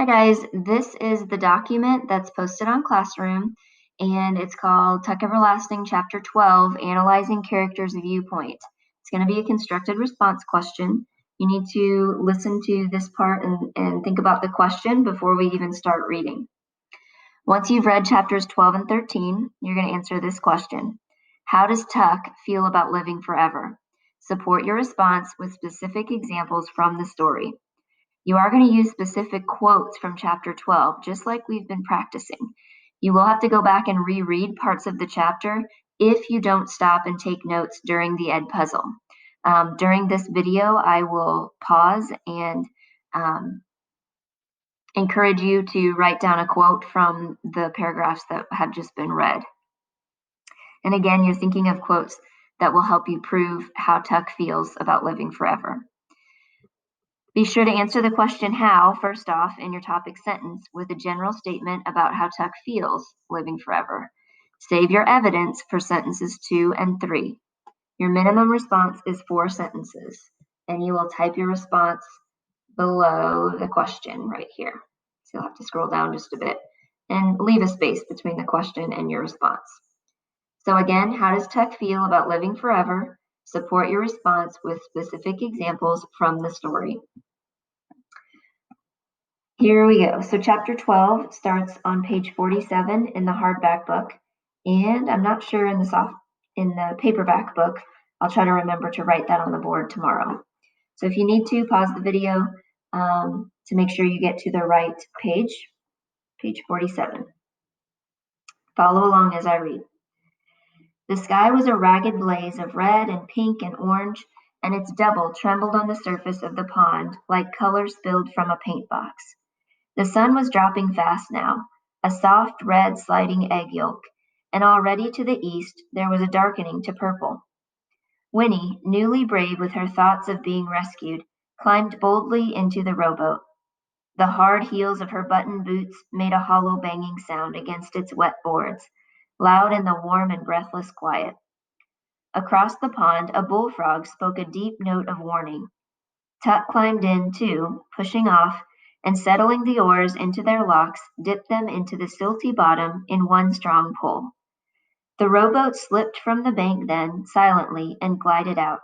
Hi guys, this is the document that's posted on Classroom, and it's called Tuck Everlasting Chapter 12, Analyzing Characters' Viewpoint. It's going to be a constructed response question. You need to listen to this part and think about the question before we even start reading. Once you've read chapters 12 and 13, you're going to answer this question. How does Tuck feel about living forever? Support your response with specific examples from the story. You are going to use specific quotes from chapter 12, just like we've been practicing. You will have to go back and reread parts of the chapter if you don't stop and take notes during the Ed puzzle. During this video, I will pause and encourage you to write down a quote from the paragraphs that have just been read. And again, you're thinking of quotes that will help you prove how Tuck feels about living forever. Be sure to answer the question how first off in your topic sentence with a general statement about how Tuck feels living forever. Save your evidence for sentences 2 and 3. Your minimum response is 4 sentences, and you will type your response below the question right here. So you'll have to scroll down just a bit and leave a space between the question and your response. So again, how does Tuck feel about living forever? Support your response with specific examples from the story. Here we go. So chapter 12 starts on page 47 in the hardback book, and I'm not sure in the paperback book. I'll try to remember to write that on the board tomorrow. So if you need to, pause the video to make sure you get to the right page 47. Follow along as I read. The sky was a ragged blaze of red and pink and orange, and its double trembled on the surface of the pond like color spilled from a paint box. The sun was dropping fast now, a soft red sliding egg yolk, and already to the east there was a darkening to purple. Winnie, newly brave with her thoughts of being rescued, climbed boldly into the rowboat. The hard heels of her buttoned boots made a hollow banging sound against its wet boards, loud in the warm and breathless quiet. Across the pond a bullfrog spoke a deep note of warning. Tuck climbed in, too, pushing off, and settling the oars into their locks, dipped them into the silty bottom in one strong pull. The rowboat slipped from the bank then, silently, and glided out,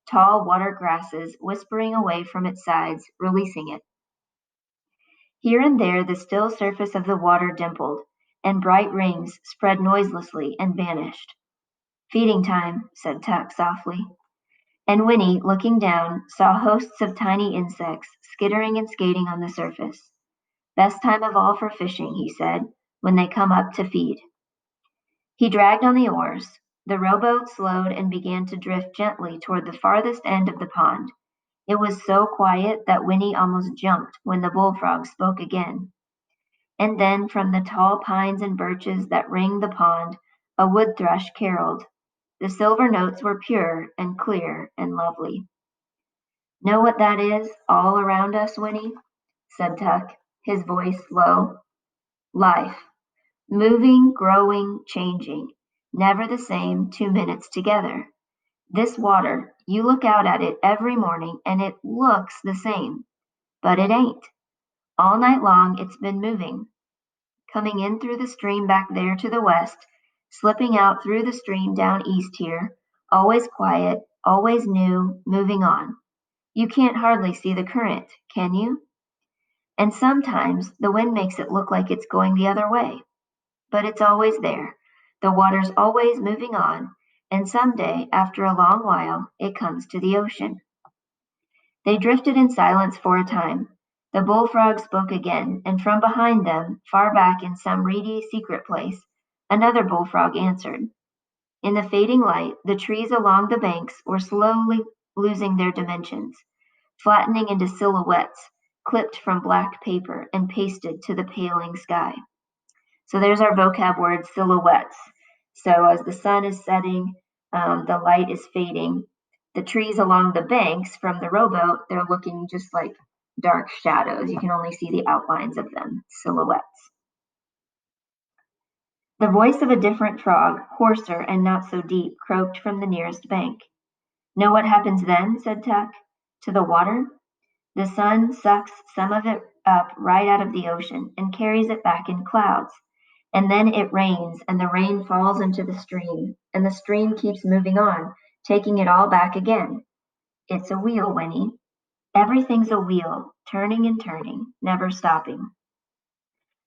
tall water grasses whispering away from its sides, releasing it. Here and there the still surface of the water dimpled, and bright rings spread noiselessly and vanished. Feeding time, said Tuck softly. And Winnie, looking down, saw hosts of tiny insects skittering and skating on the surface. Best time of all for fishing, he said, when they come up to feed. He dragged on the oars. The rowboat slowed and began to drift gently toward the farthest end of the pond. It was so quiet that Winnie almost jumped when the bullfrog spoke again. And then from the tall pines and birches that ringed the pond, a wood thrush caroled. The silver notes were pure and clear and lovely. Know what that is, all around us, Winnie? Said Tuck, his voice low. Life. Moving, growing, changing. Never the same 2 minutes together. This water, you look out at it every morning and it looks the same. But it ain't. All night long it's been moving. Coming in through the stream back there to the west, slipping out through the stream down east here, always quiet, always new, moving on. You can't hardly see the current, can you? And sometimes the wind makes it look like it's going the other way. But it's always there. The water's always moving on, and someday, after a long while, it comes to the ocean. They drifted in silence for a time. The bullfrog spoke again, and from behind them, far back in some reedy secret place, another bullfrog answered. In the fading light, the trees along the banks were slowly losing their dimensions, flattening into silhouettes, clipped from black paper and pasted to the paling sky. So there's our vocab word, silhouettes. So as the sun is setting, the light is fading. The trees along the banks from the rowboat, they're looking just like dark shadows. You can only see the outlines of them, silhouettes. The voice of a different frog, hoarser and not so deep, croaked from the nearest bank. Know what happens then, said Tuck, to the water? The sun sucks some of it up right out of the ocean and carries it back in clouds. And then it rains, and the rain falls into the stream, and the stream keeps moving on, taking it all back again. It's a wheel, Winnie. Everything's a wheel, turning and turning, never stopping.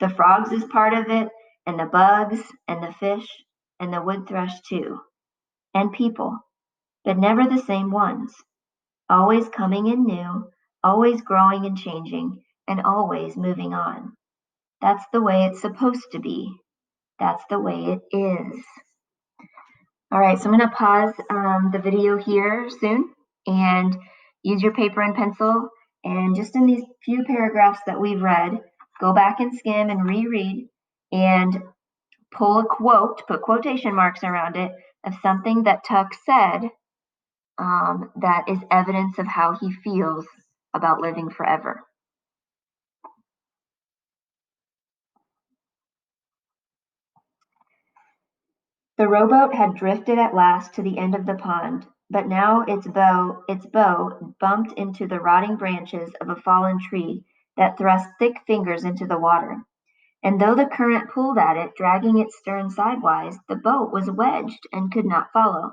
The frogs is part of it, and the bugs, and the fish, and the wood thrush too, and people, but never the same ones, always coming in new, always growing and changing, and always moving on. That's the way it's supposed to be. That's the way it is. All right, so I'm going to pause the video here soon and use your paper and pencil. And just in these few paragraphs that we've read, go back and skim and reread and pull a quote, put quotation marks around it, of something that Tuck said that is evidence of how he feels about living forever. The rowboat had drifted at last to the end of the pond, but now its bow bumped into the rotting branches of a fallen tree that thrust thick fingers into the water. And though the current pulled at it, dragging its stern sidewise, the boat was wedged and could not follow.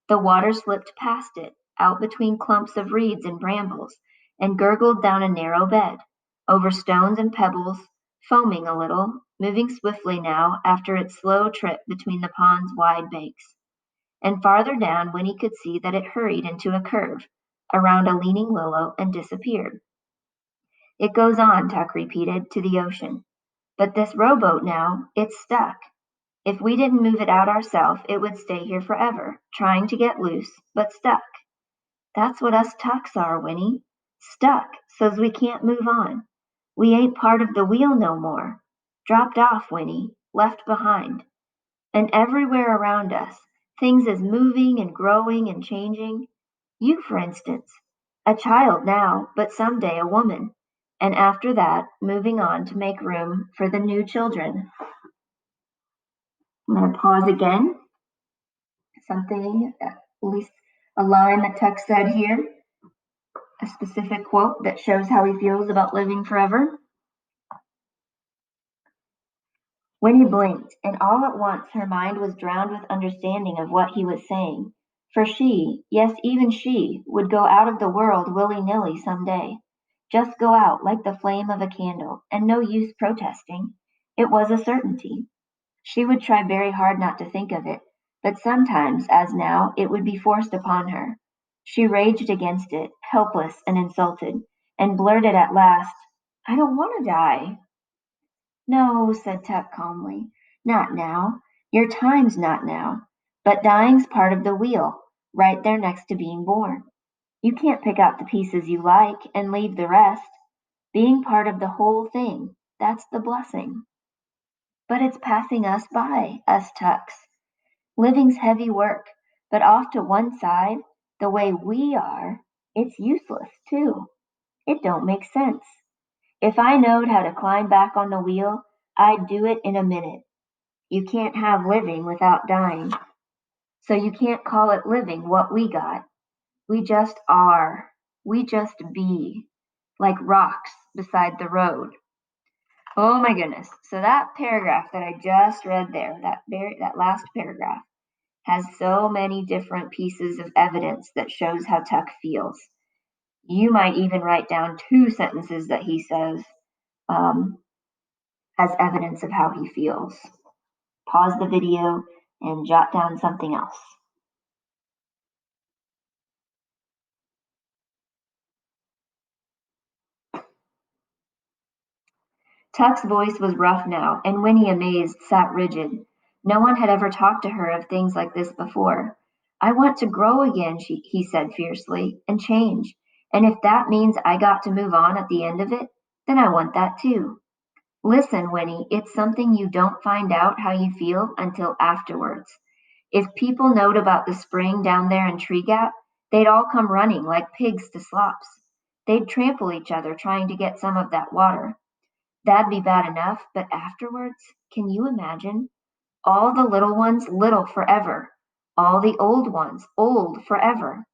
The water slipped past it, out between clumps of reeds and brambles, and gurgled down a narrow bed, over stones and pebbles, foaming a little, moving swiftly now after its slow trip between the pond's wide banks. And farther down Winnie could see that it hurried into a curve, around a leaning willow, and disappeared. It goes on, Tuck repeated, to the ocean. But this rowboat now, it's stuck. If we didn't move it out ourselves, it would stay here forever, trying to get loose, but stuck. That's what us Tucks are, Winnie. Stuck, so's we can't move on. We ain't part of the wheel no more. Dropped off, Winnie, left behind. And everywhere around us, things is moving and growing and changing. You, for instance, a child now, but someday a woman. And after that, moving on to make room for the new children. I'm going to pause again. Something, at least a line that Tuck said here, a specific quote that shows how he feels about living forever. Winnie blinked, and all at once her mind was drowned with understanding of what he was saying. For she, yes, even she, would go out of the world willy-nilly some day. Just go out like the flame of a candle, and no use protesting. It was a certainty. She would try very hard not to think of it, but sometimes, as now, it would be forced upon her. She raged against it, helpless and insulted, and blurted at last, "I don't want to die." "No," said Tuck calmly, "not now. Your time's not now. But dying's part of the wheel, right there next to being born. You can't pick out the pieces you like and leave the rest. Being part of the whole thing, that's the blessing. But it's passing us by, us Tucks. Living's heavy work, but off to one side, the way we are, it's useless, too. It don't make sense. If I knowed how to climb back on the wheel, I'd do it in a minute. You can't have living without dying. So you can't call it living what we got. We just are. We just be. Like rocks beside the road." Oh my goodness. So that paragraph that I just read there, that last paragraph, has so many different pieces of evidence that shows how Tuck feels. You might even write down 2 sentences that he says as evidence of how he feels. Pause the video and jot down something else. Tuck's voice was rough now, and Winnie, amazed, sat rigid. No one had ever talked to her of things like this before. "I want to grow again," he said fiercely, "and change. And if that means I got to move on at the end of it, then I want that too." "Listen, Winnie, it's something you don't find out how you feel until afterwards. If people knowed about the spring down there in Tree Gap, they'd all come running like pigs to slops. They'd trample each other trying to get some of that water. That'd be bad enough, but afterwards, can you imagine? All the little ones little forever. All the old ones old forever.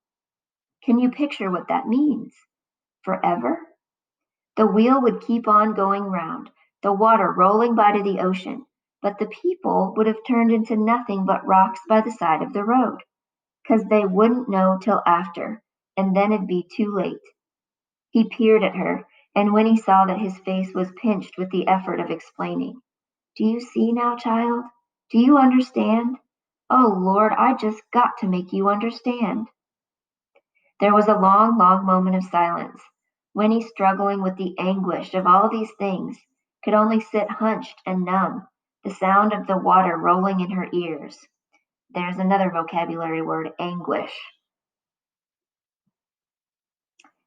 Can you picture what that means? Forever? The wheel would keep on going round, the water rolling by to the ocean, but the people would have turned into nothing but rocks by the side of the road, 'cause they wouldn't know till after, and then it'd be too late. He peered at her, and when he saw that his face was pinched with the effort of explaining, "Do you see now, child? Do you understand? Oh, Lord, I just got to make you understand." There was a long, long moment of silence. Winnie, struggling with the anguish of all these things, could only sit hunched and numb, the sound of the water rolling in her ears. There's another vocabulary word, anguish.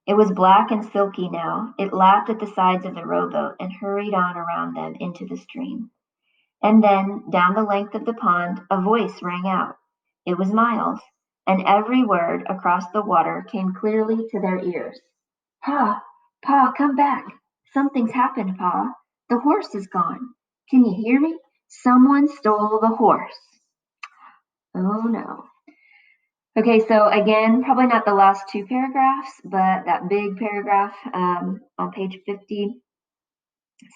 It was black and silky now. It lapped at the sides of the rowboat and hurried on around them into the stream. And then, down the length of the pond, a voice rang out. It was Miles, and every word across the water came clearly to their ears. "Pa, Pa, come back. Something's happened, Pa. The horse is gone. Can you hear me? Someone stole the horse." Oh no. Okay, so again, probably not the last two paragraphs, but that big paragraph on page 50.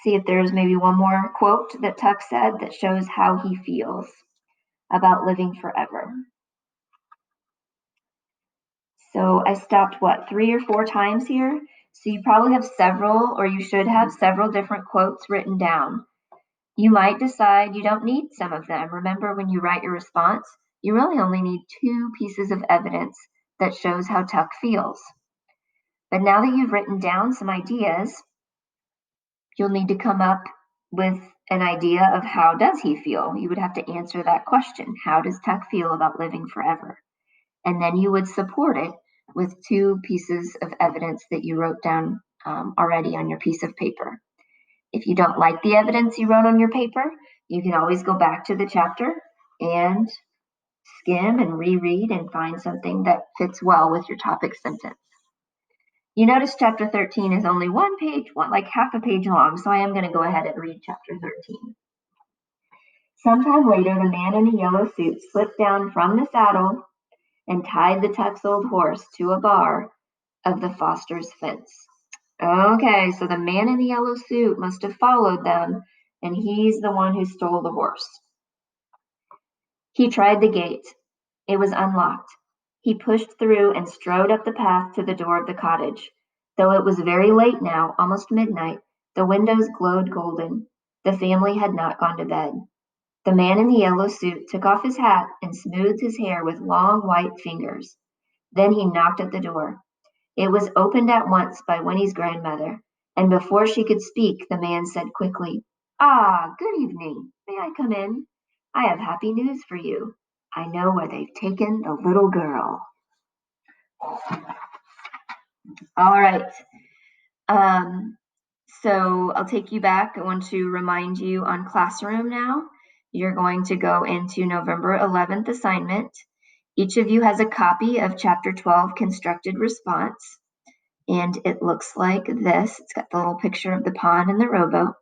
See if there's maybe one more quote that Tuck said that shows how he feels about living forever. So I stopped, 3 or 4 times here? So you probably have several, or you should have several different quotes written down. You might decide you don't need some of them. Remember, when you write your response, you really only need 2 pieces of evidence that shows how Tuck feels. But now that you've written down some ideas, you'll need to come up with an idea of how does he feel. You would have to answer that question. How does Tuck feel about living forever? And then you would support it with 2 pieces of evidence that you wrote down already on your piece of paper. If you don't like the evidence you wrote on your paper, you can always go back to the chapter and skim and reread and find something that fits well with your topic sentence. You notice chapter 13 is only one page, like half a page long, so I am going to go ahead and read chapter 13. Sometime later, the man in the yellow suit slipped down from the saddle and tied the Tuck's old horse to a bar of the Foster's fence. Okay, so the man in the yellow suit must have followed them, and he's the one who stole the horse. He tried the gate. It was unlocked. He pushed through and strode up the path to the door of the cottage. Though it was very late now, almost midnight, the windows glowed golden. The family had not gone to bed. The man in the yellow suit took off his hat and smoothed his hair with long white fingers. Then he knocked at the door. It was opened at once by Winnie's grandmother, and before she could speak, the man said quickly, "Ah, good evening. May I come in? I have happy news for you. I know where they've taken the little girl." All right. So I'll take you back. I want to remind you on Classroom now. You're going to go into November 11th assignment. Each of you has a copy of Chapter 12, Constructed Response. And it looks like this. It's got the little picture of the pond and the rowboat.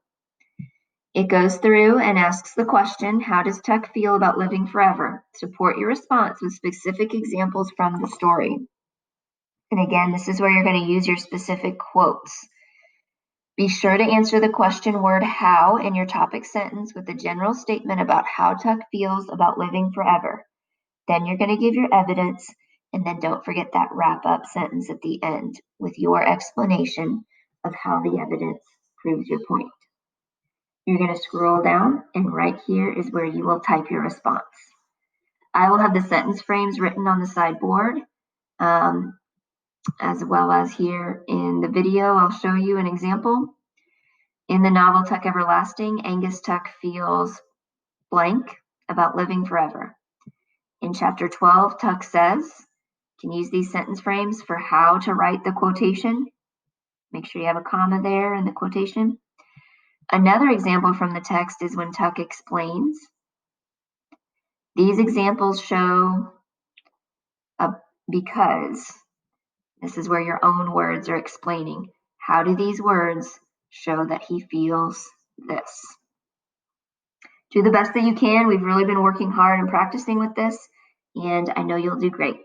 It goes through and asks the question, how does Tuck feel about living forever? Support your response with specific examples from the story. And again, this is where you're going to use your specific quotes. Be sure to answer the question word how in your topic sentence with a general statement about how Tuck feels about living forever. Then you're going to give your evidence, and then don't forget that wrap-up sentence at the end with your explanation of how the evidence proves your point. You're going to scroll down, and right here is where you will type your response. I will have the sentence frames written on the sideboard, as well as here in the video. I'll show you an example. In the novel Tuck Everlasting, Angus Tuck feels blank about living forever. In chapter 12, Tuck says, you can use these sentence frames for how to write the quotation. Make sure you have a comma there in the quotation. Another example from the text is when Tuck explains. These examples show because. This is where your own words are explaining. How do these words show that he feels this? Do the best that you can. We've really been working hard and practicing with this, and I know you'll do great.